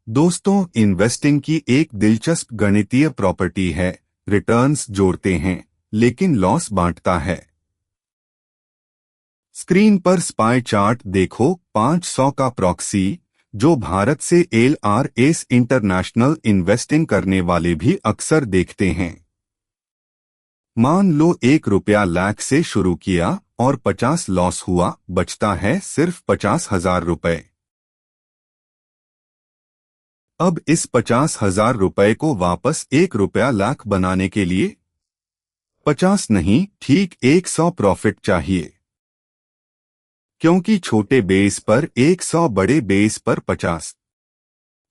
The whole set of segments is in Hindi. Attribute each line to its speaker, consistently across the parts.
Speaker 1: दोस्तों, इन्वेस्टिंग की एक दिलचस्प गणितीय प्रॉपर्टी है। रिटर्न्स जोड़ते हैं लेकिन लॉस बांटता है। स्क्रीन पर स्पाई चार्ट देखो। 500 का प्रॉक्सी जो भारत से LRS इंटरनेशनल इन्वेस्टिंग करने वाले भी अक्सर देखते हैं। मान लो 1 रुपया लाख से शुरू किया और 50 लॉस हुआ, बचता है सिर्फ 50,000 रुपए। अब इस 50,000 रुपए को वापस 1 रुपया लाख बनाने के लिए 50 नहीं, ठीक 100 प्रॉफिट चाहिए, क्योंकि छोटे बेस पर 100, बड़े बेस पर 50।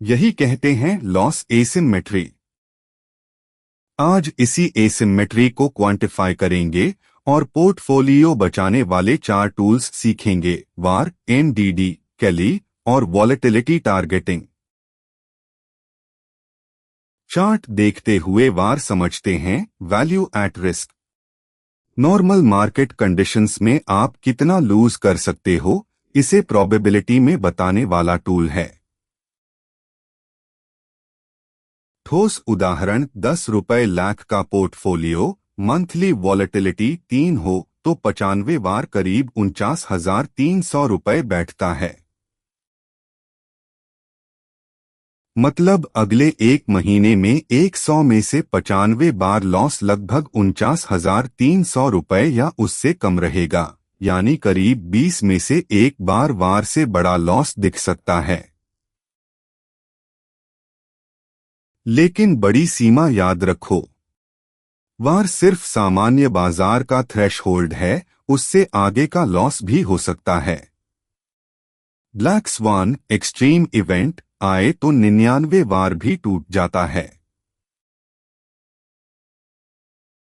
Speaker 1: यही कहते हैं लॉस एसिमेट्री। आज इसी एसिमेट्री को क्वांटिफाई करेंगे और पोर्टफोलियो बचाने वाले 4 टूल्स सीखेंगे: वार, MDD, कैली और वॉलेटिलिटी टारगेटिंग। चार्ट देखते हुए वार समझते हैं। Value at risk. Normal market conditions में आप कितना लूज कर सकते हो, इसे प्रोबेबिलिटी में बताने वाला टूल है। ठोस उदाहरण: 10 रुपए लाख का पोर्टफोलियो, मंथली वॉलेटिलिटी 3 हो तो 95 बार करीब 49,300 रुपए बैठता है। मतलब अगले 1 महीने में 100 में से 95 बार लॉस लगभग 49,300 रुपए या उससे कम रहेगा, यानी करीब 20 में से 1 बार वार से बड़ा लॉस दिख सकता है। लेकिन बड़ी सीमा याद रखो, वार सिर्फ सामान्य बाजार का थ्रेशहोल्ड है, उससे आगे का लॉस भी हो सकता है। ब्लैक स्वान एक्सट्रीम इवेंट आए तो 99 बार भी टूट जाता है।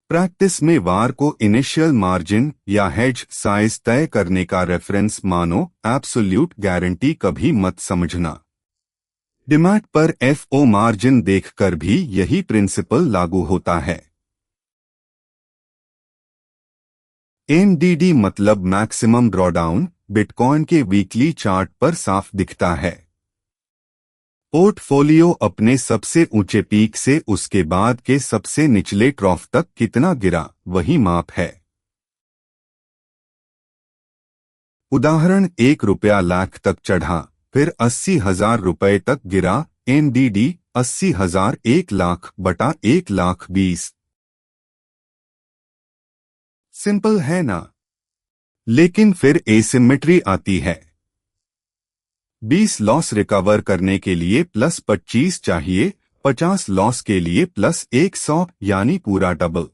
Speaker 1: प्रैक्टिस में वार को इनिशियल मार्जिन या हेज साइज तय करने का रेफरेंस मानो, एब्सोल्यूट गारंटी कभी मत समझना। डिमैट पर FO मार्जिन देखकर भी यही प्रिंसिपल लागू होता है। MDD मतलब मैक्सिमम ड्रॉडाउन, बिटकॉइन के वीकली चार्ट पर साफ दिखता है। पोर्टफोलियो अपने सबसे ऊंचे पीक से उसके बाद के सबसे निचले ट्रॉफ तक कितना गिरा, वही माप है। उदाहरण: 1 रुपया लाख तक चढ़ा, फिर 80,000 रुपए तक गिरा। MDD 80,000 1 लाख बटा 1 लाख 20। सिंपल है ना? लेकिन फिर एसिमेट्री आती है। 20 लॉस रिकवर करने के लिए प्लस 25 चाहिए, 50 लॉस के लिए प्लस 100, यानी पूरा डबल।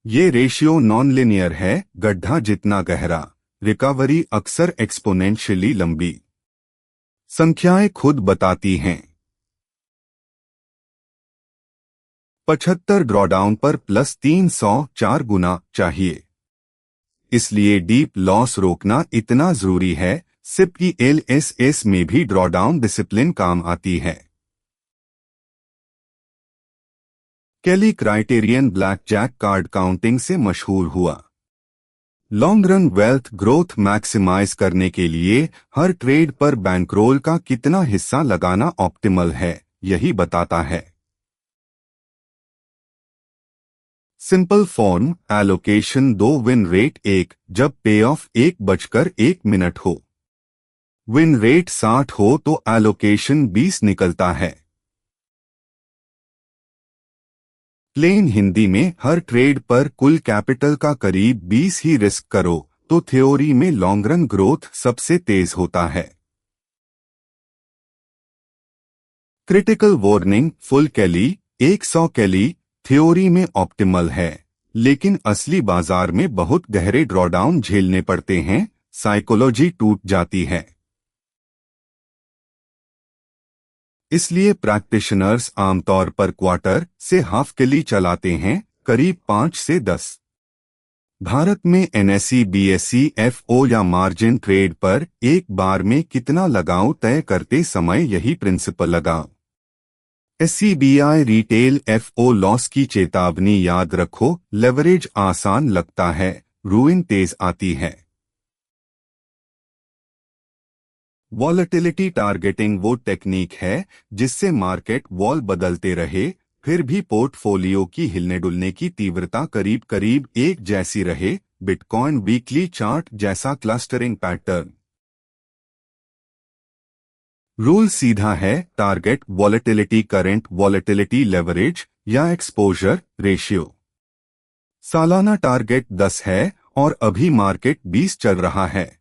Speaker 1: ये रेशियो नॉन लिनियर है, गड्ढा जितना गहरा, रिकवरी अक्सर एक्सपोनेंशियली लंबी। संख्याएं खुद बताती हैं। 75 ड्रॉडाउन पर प्लस 304 गुना चाहिए। इसलिए डीप लॉस रोकना इतना जरूरी है। सिप की LSS में भी ड्रॉडाउन डिसिप्लिन काम आती है। Kelly criterion blackjack card counting से मशहूर हुआ। Long run wealth growth maximise करने के लिए हर ट्रेड पर बैंकरोल का कितना हिस्सा लगाना ऑप्टिमल है, यही बताता है। Simple form: allocation 2, win rate 1, जब पे ऑफ 1 मिनट हो। विन रेट 60 हो तो एलोकेशन 20 निकलता है। प्लेन हिंदी में हर ट्रेड पर कुल कैपिटल का करीब 20 ही रिस्क करो तो थ्योरी में लॉन्ग रन ग्रोथ सबसे तेज होता है। क्रिटिकल वार्निंग: फुल कैली 100 कैली थ्योरी में ऑप्टिमल है, लेकिन असली बाजार में बहुत गहरे ड्रॉडाउन झेलने पड़ते हैं, साइकोलॉजी टूट जाती है। इसलिए प्रैक्टिशनर्स आमतौर पर क्वार्टर से हाफ कैली चलाते हैं, करीब 5 से 10। भारत में NSE BSE FO या मार्जिन ट्रेड पर एक बार में कितना लगाऊं तय करते समय यही प्रिंसिपल लगाओ। SCBI रिटेल FO लॉस की चेतावनी याद रखो। लेवरेज आसान लगता है, रूइन तेज आती है। वॉलेटिलिटी टारगेटिंग वो टेक्निक है जिससे मार्केट वॉल बदलते रहे फिर भी पोर्टफोलियो की हिलने डुलने की तीव्रता करीब करीब एक जैसी रहे, बिटकॉइन वीकली चार्ट जैसा क्लस्टरिंग पैटर्न। रूल सीधा है, target volatility current volatility leverage या एक्सपोजर रेशियो। सालाना टारगेट 10 है और अभी मार्केट 20 चल रहा है।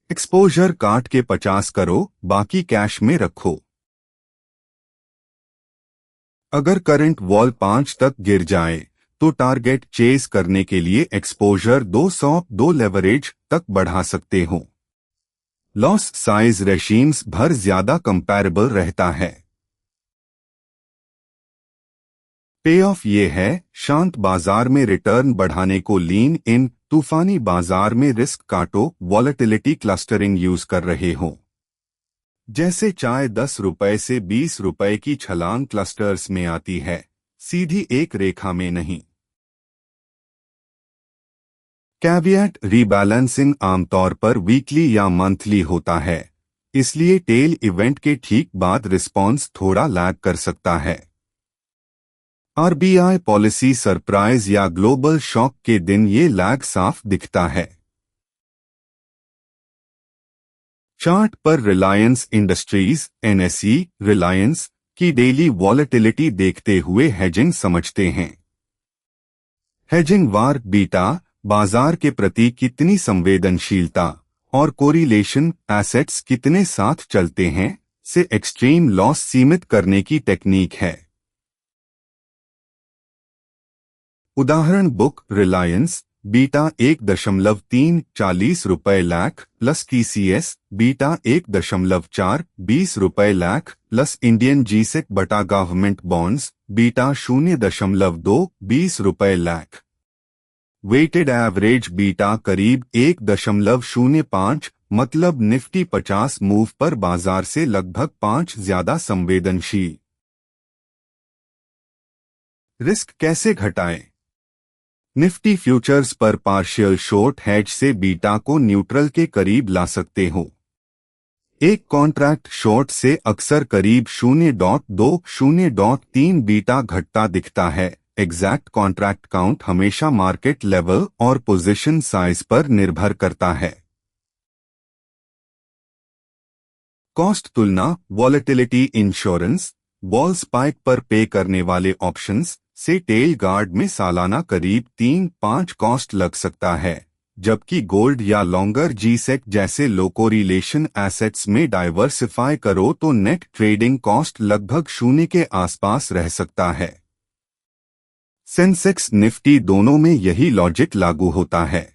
Speaker 1: एक्सपोजर काट के 50 करो, बाकी कैश में रखो। अगर करंट वॉल 5 तक गिर जाए तो टारगेट चेज करने के लिए एक्सपोजर 202 लेवरेज तक बढ़ा सकते हो। लॉस साइज रेशीम्स भर ज्यादा कंपैरेबल रहता है। पे ऑफ ये है, शांत बाजार में रिटर्न बढ़ाने को लीन इन, तूफानी बाजार में रिस्क काटो, वॉलेटिलिटी क्लस्टरिंग यूज कर रहे हो। जैसे चाय 10 रुपए से 20 रुपए की छलांग क्लस्टर्स में आती है, सीधी एक रेखा में नहीं। कैविएट, रीबैलेंसिंग आमतौर पर वीकली या मंथली होता है, इसलिए टेल इवेंट के ठीक बाद रिस्पॉन्स थोड़ा लैग कर सकता है। आरबीआई पॉलिसी सरप्राइज या ग्लोबल शॉक के दिन ये लैग साफ दिखता है। चार्ट पर रिलायंस इंडस्ट्रीज एनएसई रिलायंस की डेली वॉलेटिलिटी देखते हुए हेजिंग समझते हैं। हेजिंग वार बीटा, बाजार के प्रति कितनी संवेदनशीलता और कोरिलेशन एसेट्स कितने साथ चलते हैं से एक्सट्रीम लॉस सीमित करने की टेक्निक है। उदाहरण बुक रिलायंस बीटा 1.3 40 रुपए लाख प्लस टीसीएस बीटा 1.4 20 रुपए लाख प्लस इंडियन जीसेक बटा गवर्नमेंट बॉन्ड्स बीटा 0.2 20 रुपए लाख। वेटेड एवरेज बीटा करीब 1.05, मतलब निफ्टी 50 मूव पर बाजार से लगभग 5 ज्यादा संवेदनशील। रिस्क कैसे घटाएं? निफ्टी फ्यूचर्स पर पार्शियल शॉर्ट हेज से बीटा को न्यूट्रल के करीब ला सकते हो। एक कॉन्ट्रैक्ट शॉर्ट से अक्सर करीब 0.2-0.3 बीटा घटता दिखता है। एग्जैक्ट कॉन्ट्रैक्ट काउंट हमेशा मार्केट लेवल और पोजीशन साइज पर निर्भर करता है। कॉस्ट तुलना, वॉलेटिलिटी इंश्योरेंस, वॉल स्पाइक पर पे करने वाले ऑप्शंस से टेल गार्ड में सालाना करीब 3-5 कॉस्ट लग सकता है, जबकि गोल्ड या लॉन्गर जीसेक जैसे लो कोरिलेशन एसेट्स में डाइवर्सिफाई करो तो नेट ट्रेडिंग कॉस्ट लगभग 0 के आसपास रह सकता है। सेंसेक्स निफ्टी दोनों में यही लॉजिक लागू होता है।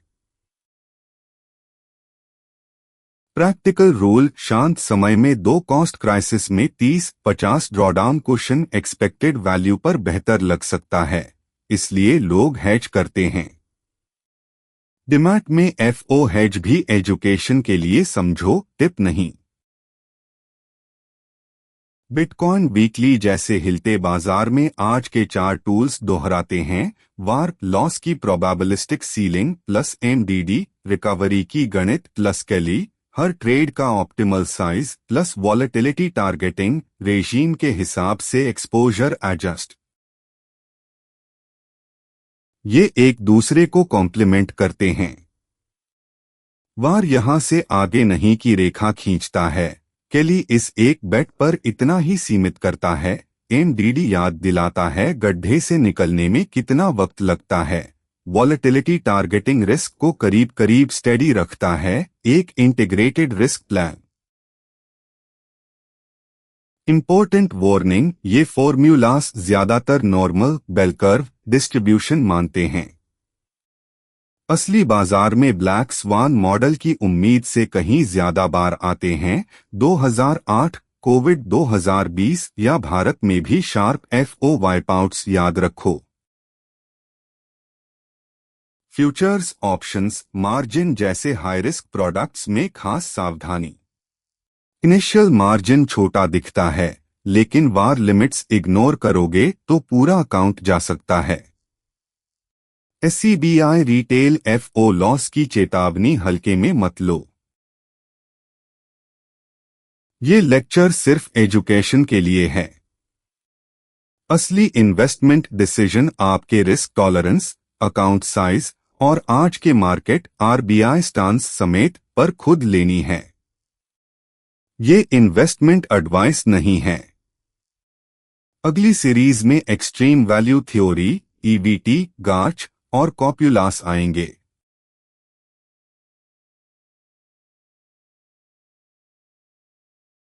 Speaker 1: प्रैक्टिकल रूल, शांत समय में दो कॉस्ट क्राइसिस में 30-50 ड्रॉडाउन कुशन एक्सपेक्टेड वैल्यू पर बेहतर लग सकता है, इसलिए लोग हेज करते हैं। डिमैट में एफओ हेज भी एजुकेशन के लिए समझो, टिप नहीं। बिटकॉइन वीकली जैसे हिलते बाजार में आज के 4 टूल्स दोहराते हैं। वार, लॉस की probabilistic ceiling plus MDD, recovery की गणित प्लस कैली, हर ट्रेड का optimal size plus volatility targeting, regime के हिसाब से एक्सपोजर एडजस्ट। ये एक दूसरे को कॉम्प्लीमेंट करते हैं। वार यहां से आगे नहीं की रेखा खींचता है, कैली इस एक बेट पर इतना ही सीमित करता है, एमडीडी याद दिलाता है गड्ढे से निकलने में कितना वक्त लगता है। वॉलेटिलिटी टारगेटिंग रिस्क को करीब करीब स्टेडी रखता है, एक integrated risk plan. Important warning, ये फॉर्मूलास ज्यादातर नॉर्मल बेल कर्व डिस्ट्रीब्यूशन मानते हैं। असली बाजार में ब्लैक स्वान मॉडल की उम्मीद से कहीं ज्यादा बार आते हैं। 2008, कोविड 2020 या भारत में भी शार्प एफओ वाइपआउट्स याद रखो। फ्यूचर्स ऑप्शंस मार्जिन जैसे हाई रिस्क प्रोडक्ट्स में खास सावधानी। इनिशियल मार्जिन छोटा दिखता है, लेकिन वार लिमिट्स इग्नोर करोगे तो पूरा अकाउंट जा सकता है। एससीबीआई रिटेल एफओ लॉस की चेतावनी हल्के में मत लो। ये लेक्चर सिर्फ एजुकेशन के लिए है। असली इन्वेस्टमेंट डिसीजन आपके रिस्क टॉलरेंस, अकाउंट साइज और आज के मार्केट आरबीआई स्टांस समेत पर खुद लेनी है। ये इन्वेस्टमेंट एडवाइस नहीं है। अगली सीरीज में एक्सट्रीम वैल्यू थ्योरी, ईवीटी, गाच और कॉपुलास आएंगे।